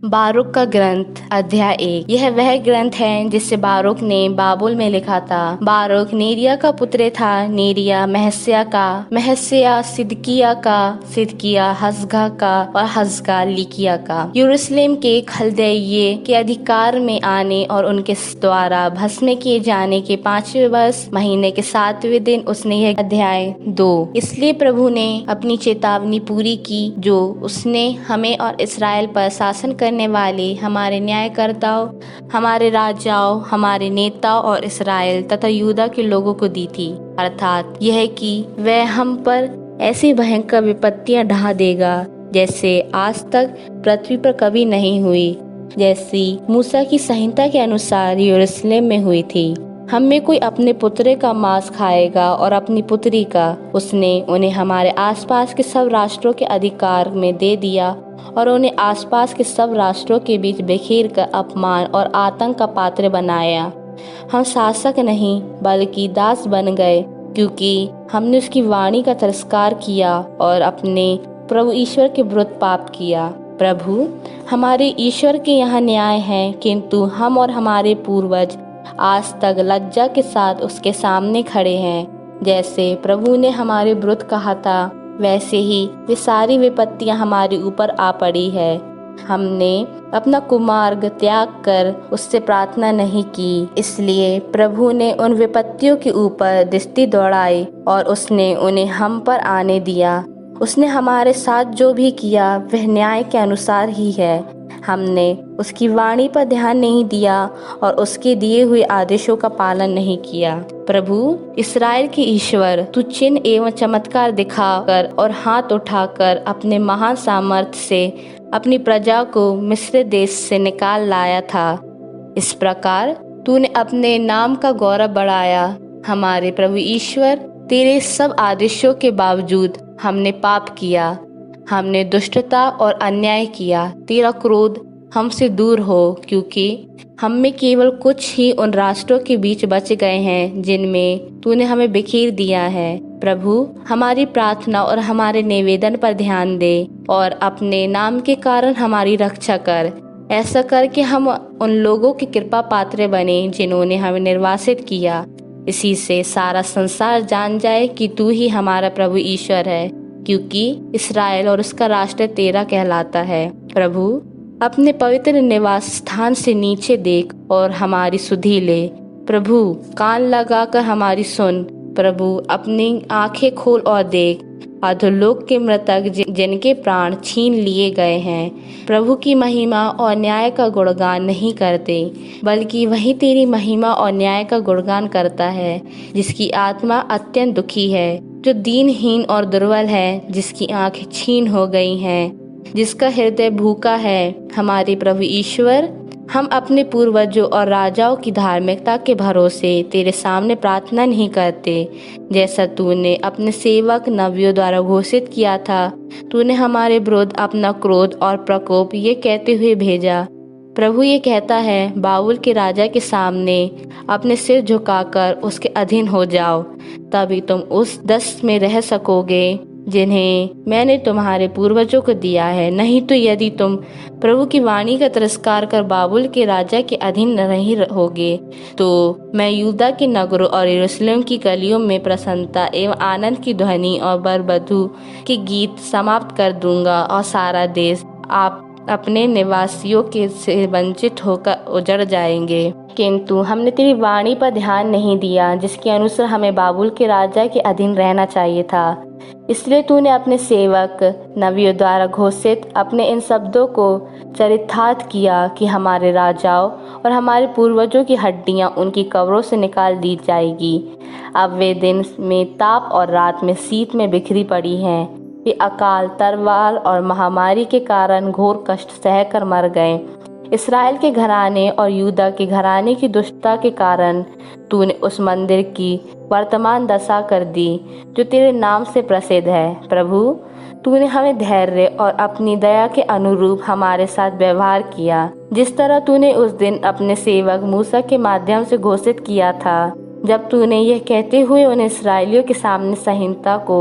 बारूक का ग्रंथ अध्याय 1। यह वह ग्रंथ है जिसे बारूक ने बाबुल में लिखा था। बारूक नेरिया का पुत्र था, नेरिया महस्या का, महस्या सिदकिया का, सिदकिया हसगा का और हसगा लिकिया का। यरूशलेम के खलदई के अधिकार में आने और उनके द्वारा भस्म किए जाने के 5वें वर्ष महीने के 7वें दिन उसने यह अध्याय 2। इसलिए प्रभु ने अपनी चेतावनी पूरी की जो उसने हमें और इस्राएल पर शासन करने वाले हमारे न्यायकर्ताओं, हमारे राजाओं, हमारे नेताओं और इस्राएल तथा यूदा के लोगों को दी थी, अर्थात यह कि वह हम पर ऐसी भयंकर विपत्तियां ढा देगा जैसे आज तक पृथ्वी पर कभी नहीं हुई, जैसी मूसा की संहिता के अनुसार यरूशलेम में हुई थी। हम में कोई अपने पुत्र का मांस खाएगा और अपनी पुत्री का। उसने उन्हें हमारे आसपास के सब राष्ट्रों के अधिकार में दे दिया और उन्हें आसपास के सब राष्ट्रों के बीच बिखेर कर अपमान और आतंक का पात्र बनाया। हम शासक नहीं बल्कि दास बन गए, क्योंकि हमने उसकी वाणी का तिरस्कार किया और अपने प्रभु ईश्वर के विरुद्ध पाप किया। प्रभु हमारे ईश्वर के यहाँ न्याय है, किंतु हम और हमारे पूर्वज आज तक लज्जा के साथ उसके सामने खड़े हैं। जैसे प्रभु ने हमारे विरुद्ध कहा था, वैसे ही वे सारी विपत्तियां हमारे ऊपर आ पड़ी है। हमने अपना कुमार्ग त्याग कर उससे प्रार्थना नहीं की, इसलिए प्रभु ने उन विपत्तियों के ऊपर दृष्टि दौड़ाई और उसने उन्हें हम पर आने दिया। उसने हमारे साथ जो भी किया वह न्याय के अनुसार ही है। हमने उसकी वाणी पर ध्यान नहीं दिया और उसके दिए हुए आदेशों का पालन नहीं किया। प्रभु इस्राएल के ईश्वर, तू चिन्ह एवं चमत्कार दिखाकर और हाथ उठाकर अपने महान सामर्थ्य से अपनी प्रजा को मिस्र देश से निकाल लाया था। इस प्रकार तूने अपने नाम का गौरव बढ़ाया। हमारे प्रभु ईश्वर, तेरे सब आदेशों के बावजूद हमने पाप किया, हमने दुष्टता और अन्याय किया। तेरा क्रोध हमसे दूर हो, क्योंकि हम में केवल कुछ ही उन राष्ट्रों के बीच बच गए हैं जिनमें तूने हमें बिखेर दिया है। प्रभु हमारी प्रार्थना और हमारे निवेदन पर ध्यान दे और अपने नाम के कारण हमारी रक्षा कर। ऐसा करके हम उन लोगों की कृपा पात्र बने जिन्होंने हमें निर्वासित किया। इसी से सारा संसार जान जाए कि तू ही हमारा प्रभु ईश्वर है, क्योंकि इस्राएल और उसका राष्ट्र तेरा कहलाता है। प्रभु अपने पवित्र निवास स्थान से नीचे देख और हमारी सुधि ले। प्रभु कान लगाकर हमारी सुन। प्रभु अपनी आंखें खोल और देख। अधोलोक के मृतक जिनके प्राण छीन लिए गए हैं प्रभु की महिमा और न्याय का गुणगान नहीं करते, बल्कि वही तेरी महिमा और न्याय का गुणगान करता है, जिसकी आत्मा अत्यंत दुखी है, जो दीनहीन और दुर्बल है, जिसकी आंखें छीन हो गई हैं, जिसका हृदय भूखा है। हमारे प्रभु ईश्वर, हम अपने पूर्वजों और राजाओं की धार्मिकता के भरोसे तेरे सामने प्रार्थना नहीं करते, जैसा तूने अपने सेवक नबियों द्वारा घोषित किया था। तूने हमारे विरुद्ध अपना क्रोध और प्रकोप ये कहते हुए भेजा। प्रभु ये कहता है, बाबुल के राजा के सामने अपने सिर झुकाकर उसके अधीन हो जाओ, तभी तुम उस देश में रह सकोगे जिन्हें मैंने तुम्हारे पूर्वजों को दिया है। नहीं तो यदि तुम प्रभु की वाणी का तिरस्कार कर बाबुल के राजा के अधीन नहीं रहोगे, तो मैं यूदा के नगरों और यरूशलेम की गलियों में प्रसन्नता एवं आनंद की ध्वनि और बरबधु के गीत समाप्त कर दूंगा और सारा देश आप अपने निवासियों के से वंचित होकर उजड़ जाएंगे। किंतु हमने तेरी वाणी पर ध्यान नहीं दिया, जिसके अनुसार हमें बाबुल के राजा के अधीन रहना चाहिए था। इसलिए तूने अपने सेवक नबियों द्वारा घोषित अपने इन शब्दों को चरितार्थ किया कि हमारे राजाओं और हमारे पूर्वजों की हड्डियां उनकी कब्रों से निकाल दी जाएगी। अब वे दिन में ताप और रात में शीत में बिखरी पड़ी हैं। वे अकाल, तलवार और महामारी के कारण घोर कष्ट सहकर मर गए। इस्राएल के घराने और यूदा के घराने की दुष्टता के कारण तूने उस मंदिर की वर्तमान दशा कर दी जो तेरे नाम से प्रसिद्ध है। प्रभु तूने हमें धैर्य और अपनी दया के अनुरूप हमारे साथ व्यवहार किया, जिस तरह तूने उस दिन अपने सेवक मूसा के माध्यम से घोषित किया था, जब तूने यह कहते हुए उन इस्राएलियों के सामने संहिता को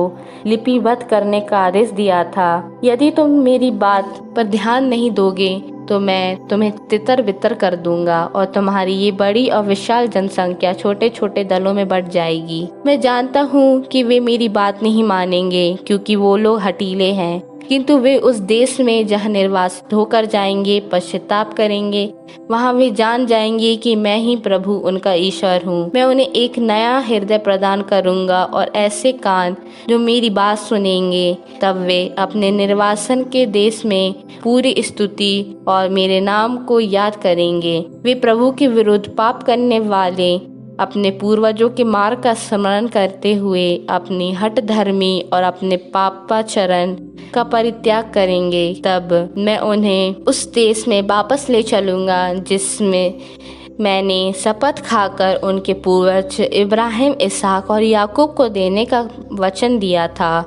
लिपिबद्ध करने का आदेश दिया था। यदि तुम मेरी बात पर ध्यान नहीं दोगे तो मैं तुम्हें तितर बितर कर दूंगा और तुम्हारी ये बड़ी और विशाल जनसंख्या छोटे छोटे दलों में बढ़ जाएगी। मैं जानता हूँ कि वे मेरी बात नहीं मानेंगे क्योंकि वो लोग हठीले हैं, किंतु वे उस देश में जहाँ निर्वासित होकर जाएंगे पश्चाताप करेंगे। वहाँ वे जान जाएंगे कि मैं ही प्रभु उनका ईश्वर हूँ। मैं उन्हें एक नया हृदय प्रदान करूँगा और ऐसे कान जो मेरी बात सुनेंगे। तब वे अपने निर्वासन के देश में पूरी स्तुति और मेरे नाम को याद करेंगे। वे प्रभु के विरुद्ध पाप करने वाले अपने पूर्वजों के मार्ग का स्मरण करते हुए अपनी हठ धर्मी और अपने पापाचरण का परित्याग करेंगे। तब मैं उन्हें उस देश में वापस ले चलूंगा जिसमें मैंने शपथ खाकर उनके पूर्वज इब्राहिम, इसहाक और याकूब को देने का वचन दिया था,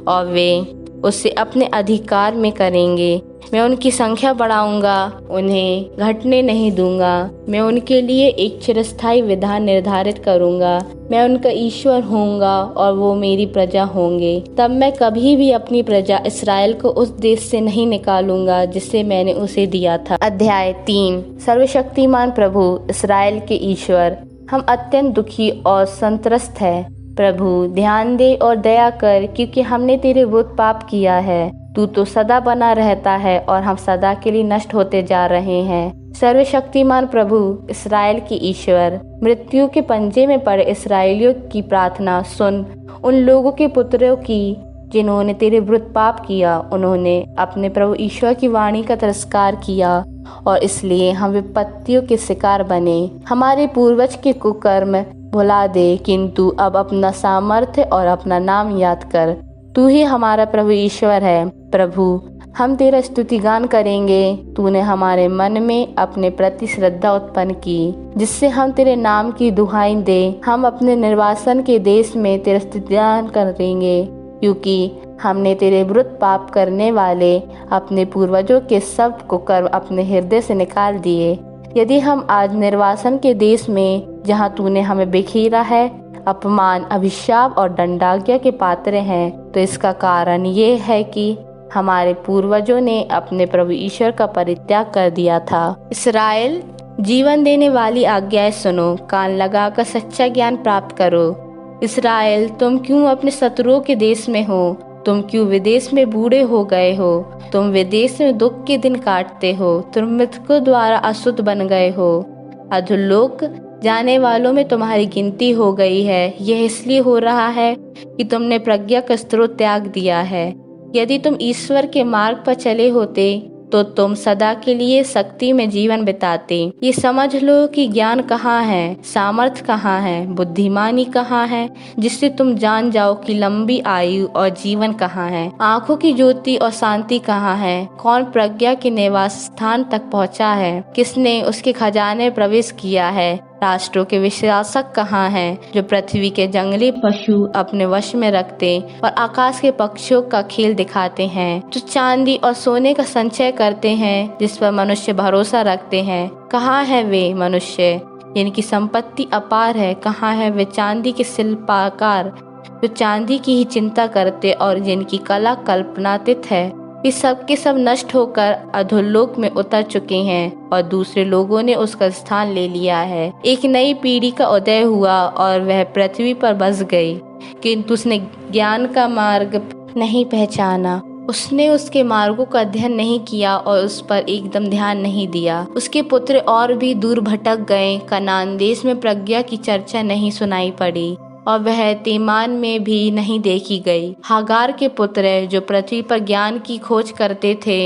और वे उसे अपने अधिकार में करेंगे। मैं उनकी संख्या बढ़ाऊंगा, उन्हें घटने नहीं दूंगा। मैं उनके लिए एक चिरस्थायी विधान निर्धारित करूंगा। मैं उनका ईश्वर होऊंगा और वो मेरी प्रजा होंगे। तब मैं कभी भी अपनी प्रजा इस्राएल को उस देश से नहीं निकालूंगा जिसे मैंने उसे दिया था। अध्याय 3। सर्वशक्तिमान प्रभु इस्राएल के ईश्वर, हम अत्यंत दुखी और संत्रस्त हैं। प्रभु ध्यान दे और दया कर, क्योंकि हमने तेरे विरुद्ध पाप किया है। तू तो सदा बना रहता है और हम सदा के लिए नष्ट होते जा रहे हैं। सर्वशक्तिमान प्रभु इस्राएल के ईश्वर, मृत्यु के पंजे में पड़े इस्राएलियों की प्रार्थना सुन। उन लोगों के पुत्रों की जिन्होंने तेरे विरुद्ध पाप किया, उन्होंने अपने प्रभु ईश्वर की वाणी का तिरस्कार किया और इसलिए हम विपत्तियों के शिकार बने। हमारे पूर्वज के कुकर्म भुला दे, किंतु अब अपना सामर्थ्य और अपना नाम याद कर। तू ही हमारा प्रभु ईश्वर है। प्रभु, हम तेरा स्तुतिगान करेंगे। तूने हमारे मन में अपने प्रति श्रद्धा उत्पन्न की, जिससे हम तेरे नाम की दुहाई दे। हम अपने निर्वासन के देश में तेरा स्तुतिगान करेंगे, क्योंकि हमने तेरे विरुद्ध पाप करने वाले अपने पूर्वजों के सब कुकर्म अपने हृदय से निकाल दिए। यदि हम आज निर्वासन के देश में, जहाँ तूने हमें बिखेरा है, अपमान, अभिशाप और दंडाज्ञा के पात्र हैं, तो इसका कारण ये है कि हमारे पूर्वजों ने अपने प्रभु ईश्वर का परित्याग कर दिया था। इस्राएल, जीवन देने वाली आज्ञाएं सुनो, कान लगाकर सच्चा ज्ञान प्राप्त करो। इस्राएल, तुम क्यों अपने शत्रुओं के देश में हो? तुम क्यों विदेश में बूढ़े हो गए हो? तुम विदेश में दुख के दिन काटते हो। तुम मृतकों द्वारा अशुद्ध बन गए हो। अधोलोक जाने वालों में तुम्हारी गिनती हो गई है। यह इसलिए हो रहा है कि तुमने प्रज्ञा का स्रोत त्याग दिया है। यदि तुम ईश्वर के मार्ग पर चले होते तो तुम सदा के लिए शक्ति में जीवन बिताते। ये समझ लो कि ज्ञान कहाँ है, सामर्थ्य कहाँ है, बुद्धिमानी कहाँ है, जिससे तुम जान जाओ कि लंबी आयु और जीवन कहाँ है। आंखों की ज्योति और शांति कहाँ है? कौन प्रज्ञा के निवास स्थान तक पहुँचा है? किसने उसके खजाने प्रवेश किया है? राष्ट्रों के विशासक कहाँ हैं, जो पृथ्वी के जंगली पशु अपने वश में रखते और आकाश के पक्षियों का खेल दिखाते हैं, जो चांदी और सोने का संचय करते हैं, जिस पर मनुष्य भरोसा रखते हैं? कहाँ है वे मनुष्य जिनकी संपत्ति अपार है? कहाँ है वे चांदी के शिल्पकार जो चांदी की ही चिंता करते और जिनकी कला कल्पनातीत है? वे सब के सब नष्ट होकर अधोलोक में उतर चुके हैं और दूसरे लोगों ने उसका स्थान ले लिया है। एक नई पीढ़ी का उदय हुआ और वह पृथ्वी पर बस गई, किंतु उसने ज्ञान का मार्ग नहीं पहचाना। उसने उसके मार्गों का अध्ययन नहीं किया और उस पर एकदम ध्यान नहीं दिया। उसके पुत्र और भी दूर भटक गए। कनान देश में प्रज्ञा की चर्चा नहीं सुनाई पड़ी और वह तेमान में भी नहीं देखी गई। हागार के पुत्र जो पृथ्वी पर ज्ञान की खोज करते थे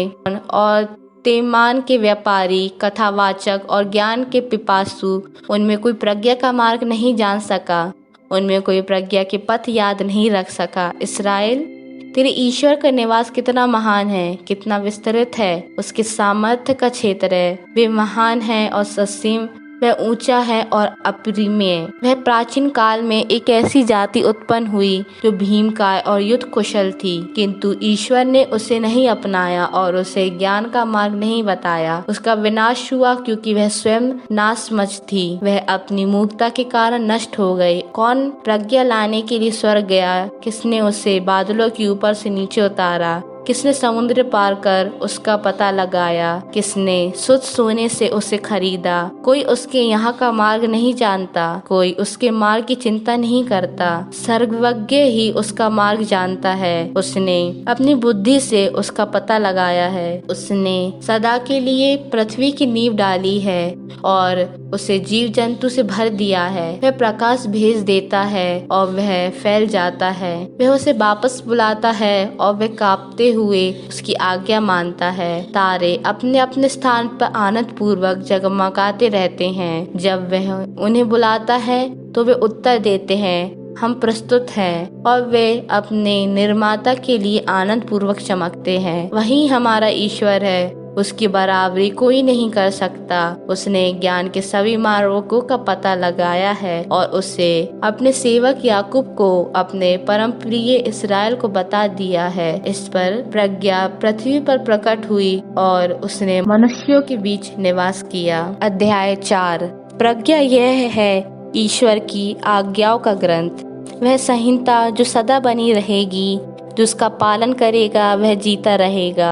और तेमान के व्यापारी, कथावाचक और ज्ञान के पिपासु, उनमें कोई प्रज्ञा का मार्ग नहीं जान सका, उनमें कोई प्रज्ञा के पथ याद नहीं रख सका। इस्राएल, तेरे ईश्वर का निवास कितना महान है, कितना विस्तृत है उसके सामर्थ्य का क्षेत्र है। वे महान है और ससीम, वह ऊंचा है और अपरिमेय। वह प्राचीन काल में एक ऐसी जाति उत्पन्न हुई जो भीमकाय और युद्ध कुशल थी, किंतु ईश्वर ने उसे नहीं अपनाया और उसे ज्ञान का मार्ग नहीं बताया। उसका विनाश हुआ क्योंकि वह स्वयं नासमझ थी। वह अपनी मूर्खता के कारण नष्ट हो गई। कौन प्रज्ञा लाने के लिए स्वर्ग गया? किसने उसे बादलों के ऊपर से नीचे उतारा? किसने समुद्र पार कर उसका पता लगाया, किसने शुद्ध सोने से उसे खरीदा। कोई उसके यहाँ का मार्ग नहीं जानता, कोई उसके मार्ग की चिंता नहीं करता। सर्वज्ञ ही उसका मार्ग जानता है। उसने अपनी बुद्धि से उसका पता लगाया है। उसने सदा के लिए पृथ्वी की नींव डाली है और उसे जीव जंतु से भर दिया है। वह प्रकाश भेज देता है और वह फैल जाता है। वह उसे वापस बुलाता है और वह कांपते हुए उसकी आज्ञा मानता है। तारे अपने अपने स्थान पर आनंद पूर्वक जगमगाते रहते हैं। जब वह उन्हें बुलाता है तो वे उत्तर देते हैं, हम प्रस्तुत हैं, और वे अपने निर्माता के लिए आनंद पूर्वक चमकते हैं। वही हमारा ईश्वर है, उसकी बराबरी कोई नहीं कर सकता। उसने ज्ञान के सभी मार्गों का पता लगाया है और उसे अपने सेवक याकूब को अपने परम प्रिय इस्राएल को बता दिया है। इस पर प्रज्ञा पृथ्वी पर प्रकट हुई और उसने मनुष्यों के बीच निवास किया। अध्याय 4। प्रज्ञा यह है ईश्वर की आज्ञाओं का ग्रंथ, वह संहिता जो सदा बनी रहेगी। जो उसका पालन करेगा वह जीता रहेगा,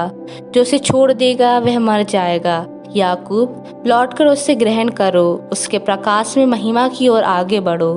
जो उसे छोड़ देगा वह मर जाएगा। याकूब, लौटकर उससे ग्रहण करो, उसके प्रकाश में महिमा की ओर आगे बढ़ो।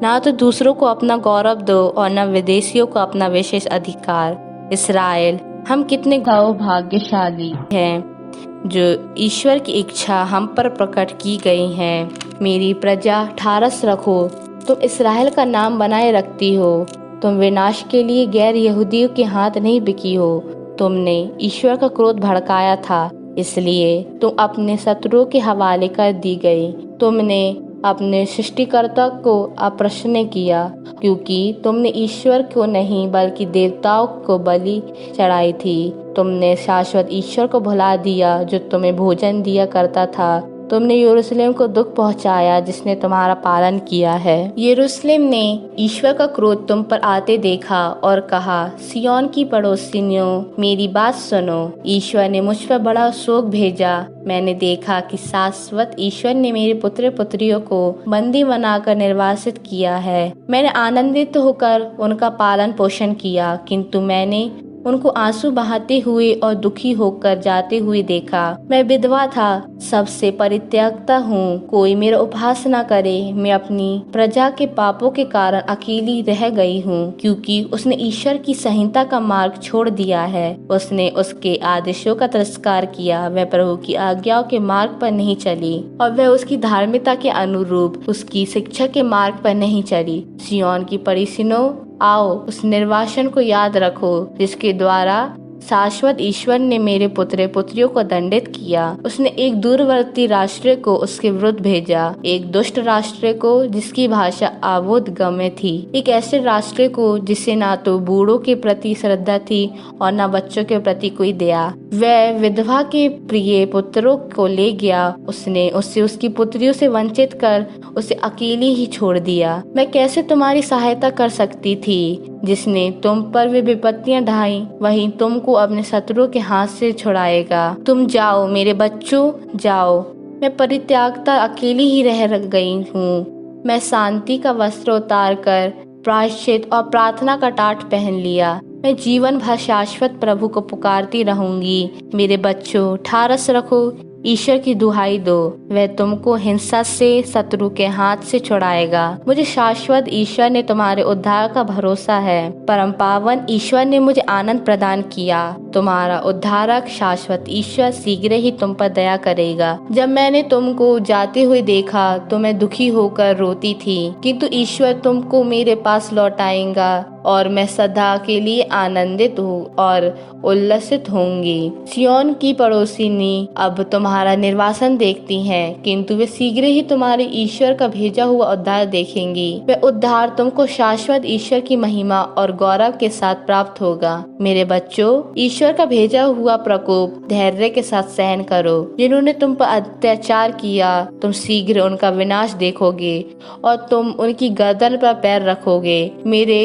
ना तो दूसरों को अपना गौरव दो और न विदेशियों को अपना विशेष अधिकार। इस्राएल, हम कितने भाग्यशाली हैं जो ईश्वर की इच्छा हम पर प्रकट की गई है। मेरी प्रजा, ठारस रखो, तुम इस्राएल का नाम बनाए रखती हो। तुम विनाश के लिए गैर यहूदियों के हाथ नहीं बिकी हो। तुमने ईश्वर का क्रोध भड़काया था, इसलिए तुम अपने शत्रुओं के हवाले कर दी गई। तुमने अपने सृष्टिकर्ता को अप्रसन्न किया, क्योंकि तुमने ईश्वर को नहीं बल्कि देवताओं को बलि चढ़ाई थी। तुमने शाश्वत ईश्वर को भुला दिया जो तुम्हें भोजन दिया करता था। तुमने यरूशलेम को दुख पहुंचाया जिसने तुम्हारा पालन किया है। यरूशलेम ने ईश्वर का क्रोध तुम पर आते देखा और कहा, सिय्योन की पड़ोसियों, मेरी बात सुनो। ईश्वर ने मुझ पर बड़ा शोक भेजा। मैंने देखा कि शाश्वत ईश्वर ने मेरे पुत्र पुत्रियों को बंदी बनाकर निर्वासित किया है। मैंने आनंदित होकर उनका पालन पोषण किया, किंतु मैंने उनको आंसू बहाते हुए और दुखी होकर जाते हुए देखा। मैं विधवा था, सबसे परित्यक्ता हूँ, कोई मेरा उपहास न करे। मैं अपनी प्रजा के पापों के कारण अकेली रह गई हूँ, क्योंकि उसने ईश्वर की संहिता का मार्ग छोड़ दिया है। उसने उसके आदेशों का तिरस्कार किया। वह प्रभु की आज्ञाओं के मार्ग पर नहीं चली और वह उसकी धार्मिकता के अनुरूप उसकी शिक्षा के मार्ग पर नहीं चली। सिय्योन की पड़ोसियों, आओ, उस निर्वासन को याद रखो जिसके द्वारा शाश्वत ईश्वर ने मेरे पुत्र पुत्रियों को दंडित किया। उसने एक दूरवर्ती राष्ट्र को उसके विरुद्ध भेजा, एक दुष्ट राष्ट्र को जिसकी भाषा अबोधगम्य थी, एक ऐसे राष्ट्र को जिसे ना तो बूढ़ों के प्रति श्रद्धा थी और न बच्चों के प्रति कोई दया। वह विधवा के प्रिय पुत्रों को ले गया। उसने उससे उसकी पुत्रियों से वंचित कर उसे अकेली ही छोड़ दिया। मैं कैसे तुम्हारी सहायता कर सकती थी? जिसने तुम पर वे विपत्तियां ढाई, वही तुमको अपने शत्रुओं के हाथ से छुड़ाएगा। तुम जाओ मेरे बच्चों, जाओ। मैं परित्यागता अकेली ही रह गई हूँ। मैं शांति का वस्त्र उतार कर प्रायश्चित और प्रार्थना का टाट पहन लिया। मैं जीवन भर शाश्वत प्रभु को पुकारती रहूंगी। मेरे बच्चों, ठारस रखो, ईश्वर की दुहाई दो, वह तुमको हिंसा से शत्रु के हाथ से छुड़ाएगा। मुझे शाश्वत ईश्वर ने तुम्हारे उद्धार का भरोसा है। परम पावन ईश्वर ने मुझे आनंद प्रदान किया। तुम्हारा उद्धारक शाश्वत ईश्वर शीघ्र ही तुम पर दया करेगा। जब मैंने तुमको जाते हुए देखा तो मैं दुखी होकर रोती थी, किंतु ईश्वर तुमको मेरे पास लौटाएगा और मैं सदा के लिए आनंदित हूँ और उल्लसित होंगी। सिय्योन की पड़ोसिनी अब तुम्हारा निर्वासन देखती हैं, किंतु वे शीघ्र ही तुम्हारे ईश्वर का भेजा हुआ उद्धार देखेंगी। वह उद्धार तुमको शाश्वत ईश्वर की महिमा और गौरव के साथ प्राप्त होगा। मेरे बच्चों, ईश्वर का भेजा हुआ प्रकोप धैर्य के साथ सहन करो। जिन्होंने तुम पर अत्याचार किया, तुम शीघ्र उनका विनाश देखोगे और तुम उनकी गर्दन पर पैर रखोगे। मेरे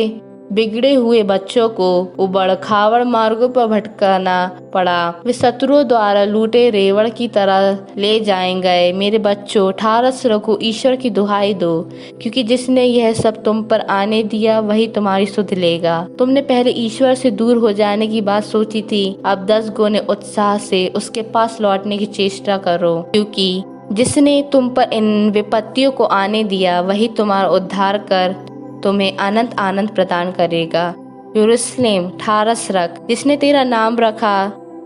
बिगड़े हुए बच्चों को उबड़ खाबड़ मार्गों पर भटकाना पड़ा। वे शत्रुओं द्वारा लूटे रेवड़ की तरह ले जाए गए। मेरे बच्चों, ठारस रखो, ईश्वर की दुहाई दो, क्योंकि जिसने यह सब तुम पर आने दिया वही तुम्हारी सुध लेगा। तुमने पहले ईश्वर से दूर हो जाने की बात सोची थी, अब 10 गुने उत्साह से उसके पास लौटने की चेष्टा करो, क्योंकि जिसने तुम पर इन विपत्तियों को आने दिया वही तुम्हारा उद्धार कर तुम्हें अनंत आनंद प्रदान करेगा। यरूशलेम, ठारस रख, जिसने तेरा नाम रखा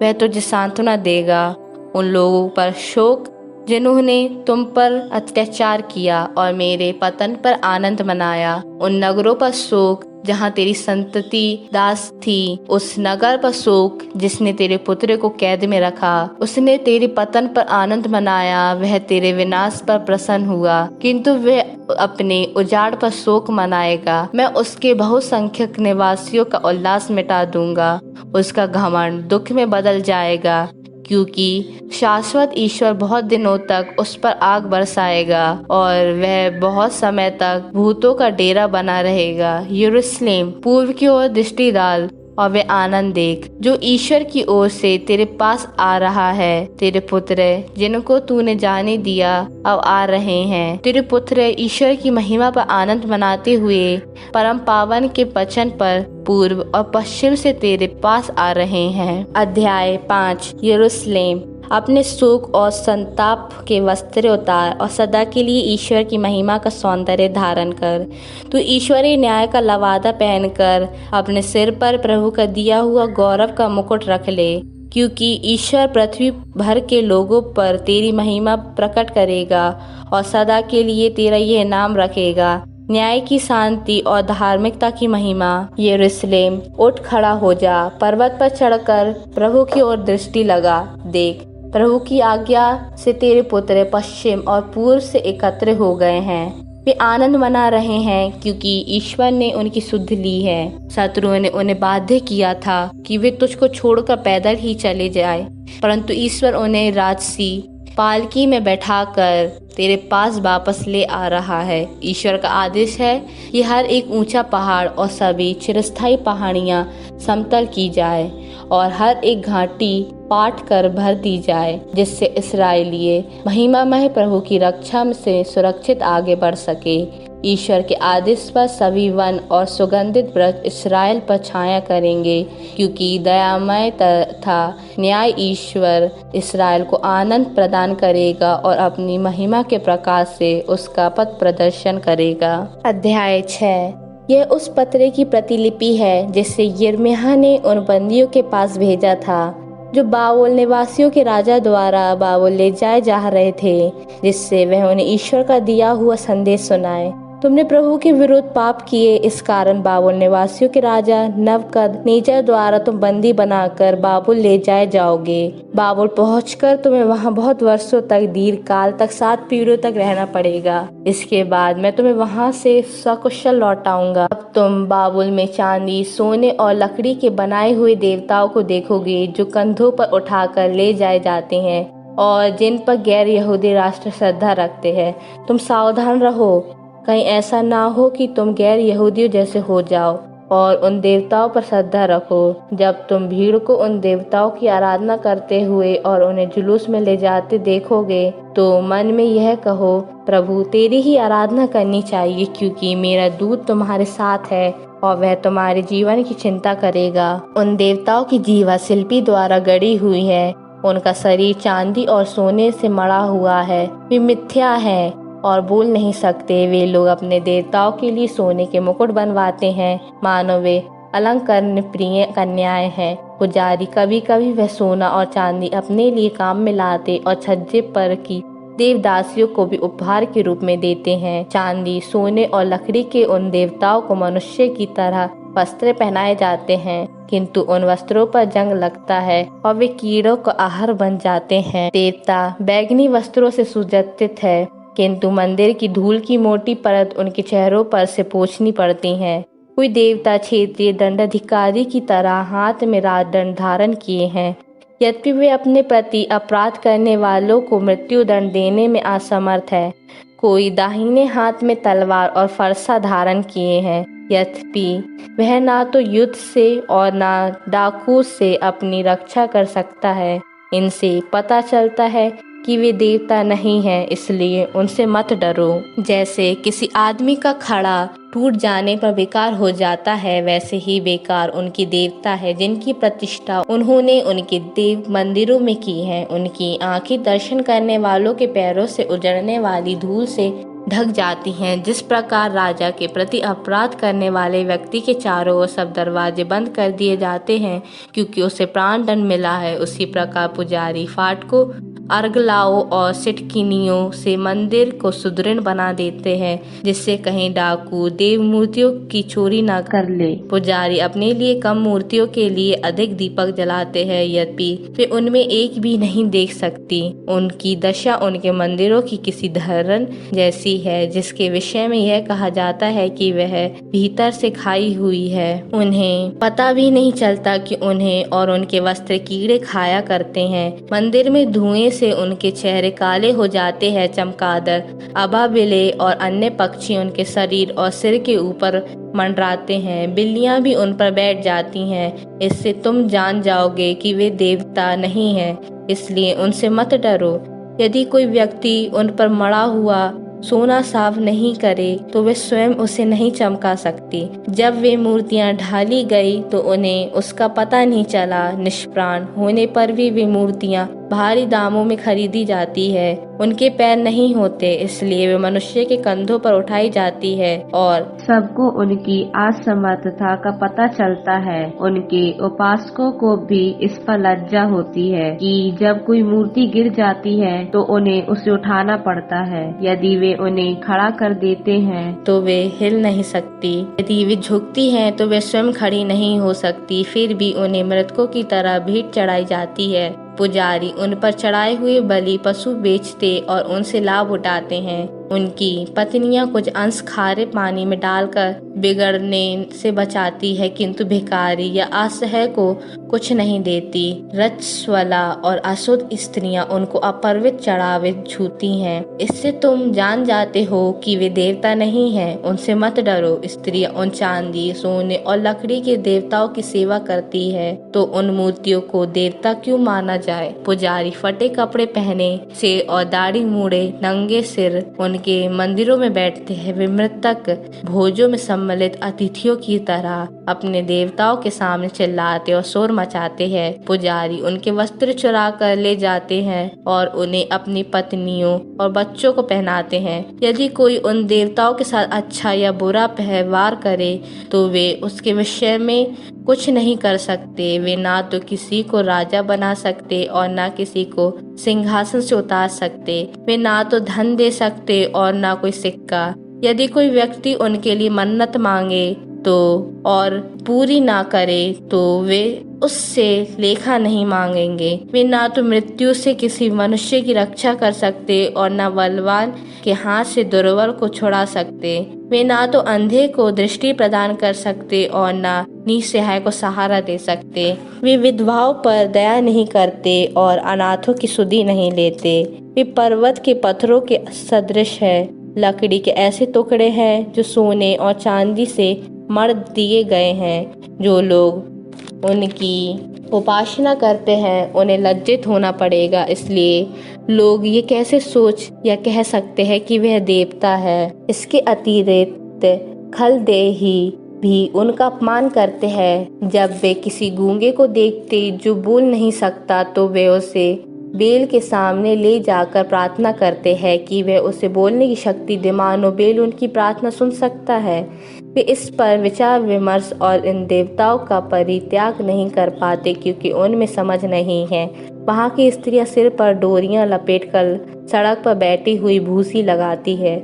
वह तुझे सांत्वना देगा। उन लोगों पर शोक जिन्होंने तुम पर अत्याचार किया और मेरे पतन पर आनंद मनाया। उन नगरों पर शोक जहाँ तेरी संतति दास थी, उस नगर पर शोक जिसने तेरे पुत्र को कैद में रखा। उसने तेरे पतन पर आनंद मनाया, वह तेरे विनाश पर प्रसन्न हुआ, किंतु वह अपने उजाड़ पर शोक मनाएगा। मैं उसके बहुसंख्यक निवासियों का उल्लास मिटा दूंगा, उसका घमंड दुख में बदल जाएगा, क्योंकि शाश्वत ईश्वर बहुत दिनों तक उस पर आग बरसाएगा और वह बहुत समय तक भूतों का डेरा बना रहेगा। यरूशलेम, पूर्व की ओर दृष्टि डाल और वे आनंद देख, जो ईश्वर की ओर से तेरे पास आ रहा है। तेरे पुत्र जिनको तूने जाने दिया अब आ रहे हैं। तेरे पुत्र ईश्वर की महिमा पर आनंद मनाते हुए परम पावन के वचन पर पूर्व और पश्चिम से तेरे पास आ रहे हैं। अध्याय 5। यरूशलेम, अपने शोक और संताप के वस्त्र उतार और सदा के लिए ईश्वर की महिमा का सौंदर्य धारण कर। तू ईश्वरीय न्याय का लवादा पहनकर अपने सिर पर प्रभु का दिया हुआ गौरव का मुकुट रख ले, क्योंकि ईश्वर पृथ्वी भर के लोगों पर तेरी महिमा प्रकट करेगा और सदा के लिए तेरा यह नाम रखेगा, न्याय की, शांति और धार्मिकता की महिमा। यरूशलेम, उठ खड़ा हो जा, पर्वत पर चढ़कर प्रभु की ओर दृष्टि लगा। देख, प्रभु की आज्ञा से तेरे पुत्र पश्चिम और पूर्व से एकत्र हो गए हैं। वे आनंद मना रहे हैं, क्योंकि ईश्वर ने उनकी सुध ली है। शत्रुओं ने उन्हें बाध्य किया था कि वे तुझको छोड़कर पैदल ही चले जाए, परंतु ईश्वर उन्हें राजसी पालकी में बैठाकर तेरे पास वापस ले आ रहा है। ईश्वर का आदेश है कि हर एक ऊंचा पहाड़ और सभी चिरस्थायी पहाड़ियां समतल की जाए और हर एक घाटी पाट कर भर दी जाए, जिससे इस्राएलिये महिमामय प्रभु की रक्षा से सुरक्षित आगे बढ़ सके। ईश्वर के आदेश पर सभी वन और सुगंधित वृक्ष इस्राएल पर छाया करेंगे, क्योंकि दयामय तथा न्याय ईश्वर इस्राएल को आनंद प्रदान करेगा और अपनी महिमा के प्रकाश से उसका पथ प्रदर्शन करेगा। अध्याय 6। यह उस पत्र की प्रतिलिपि है जिसे यिर्मयाह ने उन बंदियों के पास भेजा था जो बाबुल निवासियों के राजा द्वारा बाबुल ले जाए जा रहे थे, जिससे वह उन्हें ईश्वर का दिया हुआ संदेश सुनाए। तुमने प्रभु के विरुद्ध पाप किए, इस कारण बाबुल निवासियों के राजा नबूकदनेस्सर द्वारा तुम बंदी बनाकर बाबुल ले जाए जाओगे। बाबुल पहुंचकर तुम्हें वहां बहुत वर्षों तक, दीर्घ काल तक, 7 पीढ़ियों तक रहना पड़ेगा। इसके बाद मैं तुम्हें वहां से सकुशल लौटाऊंगा। अब तुम बाबुल में चांदी, सोने और लकड़ी के बनाए हुए देवताओं को देखोगे, जो कंधों पर उठाकर ले जाए जाते हैं और जिन पर गैर यहूदी राष्ट्र श्रद्धा रखते हैं। तुम सावधान रहो, कहीं ऐसा ना हो कि तुम गैर यहूदियों जैसे हो जाओ और उन देवताओं पर श्रद्धा रखो। जब तुम भीड़ को उन देवताओं की आराधना करते हुए और उन्हें जुलूस में ले जाते देखोगे, तो मन में यह कहो, प्रभु तेरी ही आराधना करनी चाहिए, क्योंकि मेरा दूत तुम्हारे साथ है और वह तुम्हारे जीवन की चिंता करेगा। उन देवताओं की जीवा शिल्पी द्वारा गढ़ी हुई है, उनका शरीर चांदी और सोने से मढ़ा हुआ है। वे मिथ्या है और बोल नहीं सकते। वे लोग अपने देवताओं के लिए सोने के मुकुट बनवाते हैं, मानो वे अलंकरण प्रिय कन्याएं हैं। पुजारी कभी कभी वह सोना और चांदी अपने लिए काम में लाते और छज्जे पर की देवदासियों को भी उपहार के रूप में देते हैं। चांदी, सोने और लकड़ी के उन देवताओं को मनुष्य की तरह वस्त्र पहनाए जाते हैं, किंतु उन वस्त्रों पर जंग लगता है और वे कीड़ों का आहार बन जाते हैं। देवता बैंगनी वस्त्रों से सुसज्जित है, किंतु मंदिर की धूल की मोटी परत उनके चेहरों पर से पोंछनी पड़ती है। कोई देवता क्षेत्रीय दंडाधिकारी की तरह हाथ में राजदंड धारण किए हैं, यद्यपि वे अपने प्रति अपराध करने वालों को मृत्यु दंड देने में असमर्थ है। कोई दाहिने हाथ में तलवार और फरसा धारण किए हैं, यद्यपि वह ना तो युद्ध से और ना डाकू से अपनी रक्षा कर सकता है। इनसे पता चलता है कि वे देवता नहीं हैं, इसलिए उनसे मत डरो। जैसे किसी आदमी का खड़ा टूट जाने पर बेकार हो जाता है, वैसे ही बेकार उनकी देवता है जिनकी प्रतिष्ठा उन्होंने उनके देव मंदिरों में की है। उनकी आंखें दर्शन करने वालों के पैरों से उजड़ने वाली धूल से ढक जाती हैं। जिस प्रकार राजा के प्रति अपराध करने वाले व्यक्ति के चारों ओर सब दरवाजे बंद कर दिए जाते हैं क्योंकि उसे प्राण दंड मिला है, उसी प्रकार पुजारी फाटकों, अर्गलाओं और सिटकिनियों से मंदिर को सुदृढ़ बना देते हैं, जिससे कहीं डाकू देव मूर्तियों की चोरी ना कर ले। पुजारी अपने लिए कम मूर्तियों के लिए अधिक दीपक जलाते हैं, यद्यपि वे उनमें एक भी नहीं देख सकती। उनकी दशा उनके मंदिरों की किसी धरन जैसी है जिसके विषय में यह कहा जाता है कि वह भीतर से खाई हुई है। उन्हें पता भी नहीं चलता कि उन्हें और उनके वस्त्र कीड़े खाया करते हैं। मंदिर में धुएं से उनके चेहरे काले हो जाते हैं। चमगादड़, अबाबिले और अन्य पक्षी उनके शरीर और सिर के ऊपर मंडराते हैं। बिल्लियां भी उन पर बैठ जाती हैं। इससे तुम जान जाओगे कि वे देवता नहीं हैं, इसलिए उनसे मत डरो। यदि कोई व्यक्ति उन पर मड़ा हुआ सोना साफ नहीं करे तो वे स्वयं उसे नहीं चमका सकती। जब वे मूर्तियां ढाली गई तो उन्हें उसका पता नहीं चला। निष्प्राण होने पर भी वे मूर्तियां भारी दामों में खरीदी जाती है। उनके पैर नहीं होते, इसलिए वे मनुष्य के कंधों पर उठाई जाती है और सबको उनकी असमर्थता का पता चलता है। उनके उपासकों को भी इस पर लज्जा होती है कि जब कोई मूर्ति गिर जाती है तो उन्हें उसे उठाना पड़ता है। यदि वे उन्हें खड़ा कर देते हैं तो वे हिल नहीं सकती। यदि वे झुकती हैं तो वे स्वयं खड़ी नहीं हो सकती। फिर भी उन्हें मृतकों की तरह भेंट चढ़ाई जाती है। पुजारी उन पर चढ़ाए हुए बलि पशु बेचते और उनसे लाभ उठाते हैं। उनकी पत्नियां कुछ अंश खारे पानी में डालकर बिगड़ने से बचाती है, किंतु भिखारी या असहाय को कुछ नहीं देती। रजस्वला और अशुद्ध स्त्रियां उनको अपवित्र चढ़ावे छूती हैं। इससे तुम जान जाते हो कि वे देवता नहीं हैं। उनसे मत डरो। स्त्रियां उन चांदी, सोने और लकड़ी के देवताओं की सेवा करती है, तो उन मूर्तियों को देवता क्यों माना जाए। पुजारी फटे कपड़े पहने से और दाढ़ी मूड़े नंगे सिर उनके मंदिरों में बैठते हैं। वे मृतक भोजों में सम्मिलित अतिथियों की तरह अपने देवताओं के सामने चिल्लाते और शोर मचाते हैं। पुजारी उनके वस्त्र चुरा कर ले जाते हैं और उन्हें अपनी पत्नियों और बच्चों को पहनाते हैं। यदि कोई उन देवताओं के साथ अच्छा या बुरा व्यवहार करे तो वे उसके विषय में कुछ नहीं कर सकते। वे ना तो किसी को राजा बना सकते और ना किसी को सिंहासन से उतार सकते। वे ना तो धन दे सकते और ना कोई सिक्का। यदि कोई व्यक्ति उनके लिए मन्नत मांगे तो और पूरी ना करे तो वे उससे लेखा नहीं मांगेंगे। वे ना तो मृत्यु से किसी मनुष्य की रक्षा कर सकते और न बलवान के हाथ से दुर्बल को छुड़ा सकते। वे ना तो अंधे को दृष्टि प्रदान कर सकते और न निसहाय को सहारा दे सकते। वे विधवाओं पर दया नहीं करते और अनाथों की सुधि नहीं लेते। वे पर्वत के पत्थरों के सदृश है। लकड़ी के ऐसे टुकड़े हैं जो सोने और चांदी से मढ़ दिए गए हैं। जो लोग उनकी उपासना करते हैं उन्हें लज्जित होना पड़ेगा। इसलिए लोग ये कैसे सोच या कह सकते हैं कि वह देवता है। इसके अतिरिक्त खलदेही भी उनका अपमान करते हैं। जब वे किसी गूंगे को देखते जो बोल नहीं सकता तो वे उसे बेल के सामने ले जाकर प्रार्थना करते हैं कि वह उसे बोलने की शक्ति दे, मानो बेल उनकी प्रार्थना सुन सकता है। वे इस पर विचार विमर्श और इन देवताओं का परित्याग नहीं कर पाते क्योंकि उनमें समझ नहीं है। वहाँ की स्त्रियां सिर पर डोरियां लपेटकर सड़क पर बैठी हुई भूसी लगाती है।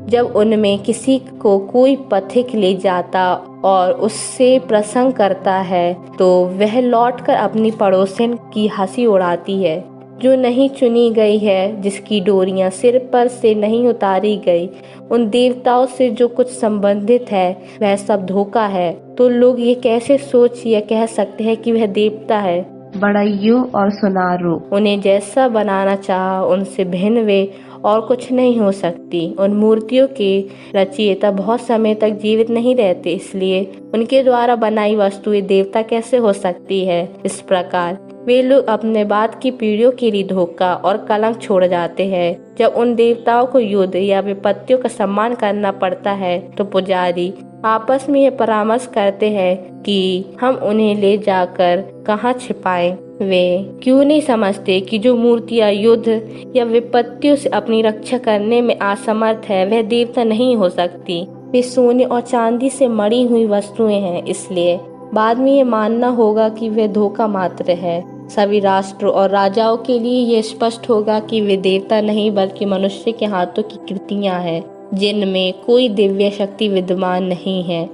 जब उनमें किसी को कोई पथिक ले जाता और उससे प्रसंग करता है तो वह लौटकर अपनी पड़ोसन की हंसी उड़ाती है। जो नहीं चुनी गई है, जिसकी डोरियां सिर पर से नहीं उतारी गई, उन देवताओं से जो कुछ संबंधित है वह सब धोखा है। तो लोग ये कैसे सोच या कह सकते हैं कि वह देवता है। बड़ाइयों और सुनारों उन्हें जैसा बनाना चाहा उनसे भिन्न वे और कुछ नहीं हो सकती। उन मूर्तियों के रचयिता बहुत समय तक जीवित नहीं रहते, इसलिए उनके द्वारा बनाई वस्तुएं देवता कैसे हो सकती है। इस प्रकार वे लोग अपने बाद की पीढ़ियों के लिए धोखा और कलंक छोड़ जाते हैं। जब उन देवताओं को युद्ध या विपत्तियों का सम्मान करना पड़ता है तो पुजारी आपस में यह परामर्श करते हैं कि हम उन्हें ले जाकर कहाँ छिपाएं। वे क्यों नहीं समझते कि जो मूर्तियां युद्ध या विपत्तियों से अपनी रक्षा करने में असमर्थ है वह देवता नहीं हो सकती। वे सोने और चांदी से मढ़ी हुई वस्तुएं हैं, इसलिए बाद में ये मानना होगा कि वे धोखा मात्र है। सभी राष्ट्रों और राजाओं के लिए ये स्पष्ट होगा कि वे देवता नहीं बल्कि मनुष्य के हाथों की कृतियां हैं, जिनमें कोई दिव्य शक्ति विद्यमान नहीं है।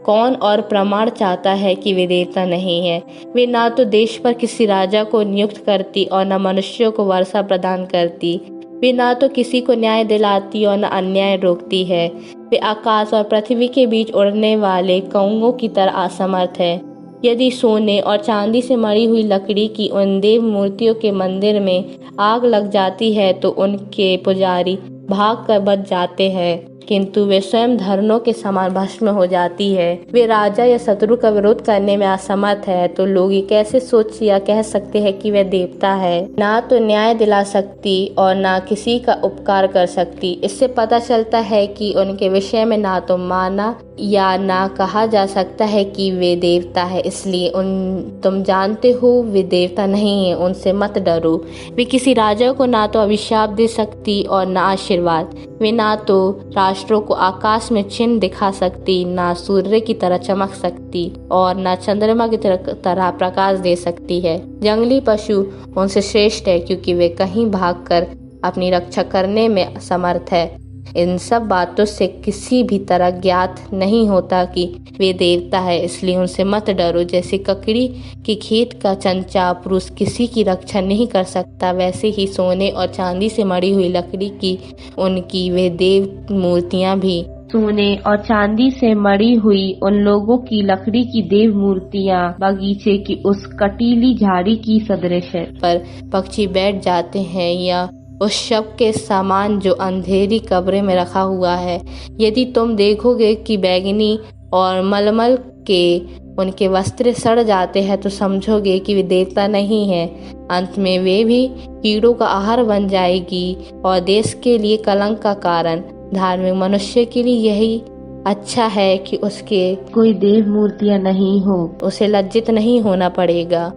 कौन और प्रमाण चाहता है कि वे देवता नहीं है। वे ना तो देश पर किसी राजा को नियुक्त करती और न मनुष्यों को वर्षा प्रदान करती। वे ना तो किसी को न्याय दिलाती और न अन्याय रोकती है। वे आकाश और पृथ्वी के बीच उड़ने वाले कौओं की तरह असमर्थ है। यदि सोने और चांदी से मढ़ी हुई लकड़ी की उन देव मूर्तियों के मंदिर में आग लग जाती है तो उनके पुजारी भाग कर बच जाते हैं, किंतु वे स्वयं धरनों के समान भस्म हो जाती है। वे राजा या शत्रु का विरोध करने में असमर्थ है, तो लोग ये कैसे सोच या कह सकते हैं कि वह देवता है। ना तो न्याय दिला सकती और ना किसी का उपकार कर सकती। इससे पता चलता है कि उनके विषय में ना तो माना या ना कहा जा सकता है कि वे देवता है। इसलिए तुम जानते हो वे देवता नहीं है, उनसे मत डरो। वे किसी राजा को ना तो अभिशाप दे सकती और ना आशीर्वाद। वे ना तो राष्ट्रों को आकाश में चिन्ह दिखा सकती, ना सूर्य की तरह चमक सकती और ना चंद्रमा की तरह प्रकाश दे सकती है। जंगली पशु उनसे श्रेष्ठ है, क्योंकि वे कहीं भागकर अपनी रक्षा करने में समर्थ है। इन सब बातों से किसी भी तरह ज्ञात नहीं होता कि वे देवता है, इसलिए उनसे मत डरो। जैसे ककड़ी के खेत का चंचा पुरुष किसी की रक्षा नहीं कर सकता, वैसे ही सोने और चांदी से मढ़ी हुई लकड़ी की उनकी वे देव मूर्तियां भी सोने और चांदी से मढ़ी हुई उन लोगों की लकड़ी की देव मूर्तियां बगीचे की उस कटीली झाड़ी की सदृश है, पर पक्षी बैठ जाते हैं या उस शव के सामान जो अंधेरी कब्र में रखा हुआ है। यदि तुम देखोगे कि बैगनी और मलमल के उनके वस्त्र सड़ जाते हैं तो समझोगे कि वे देवता नहीं है। अंत में वे भी कीड़ों का आहार बन जाएगी और देश के लिए कलंक का कारण। धार्मिक मनुष्य के लिए यही अच्छा है कि उसके कोई देव मूर्तियां नहीं हो, उसे लज्जित नहीं होना पड़ेगा।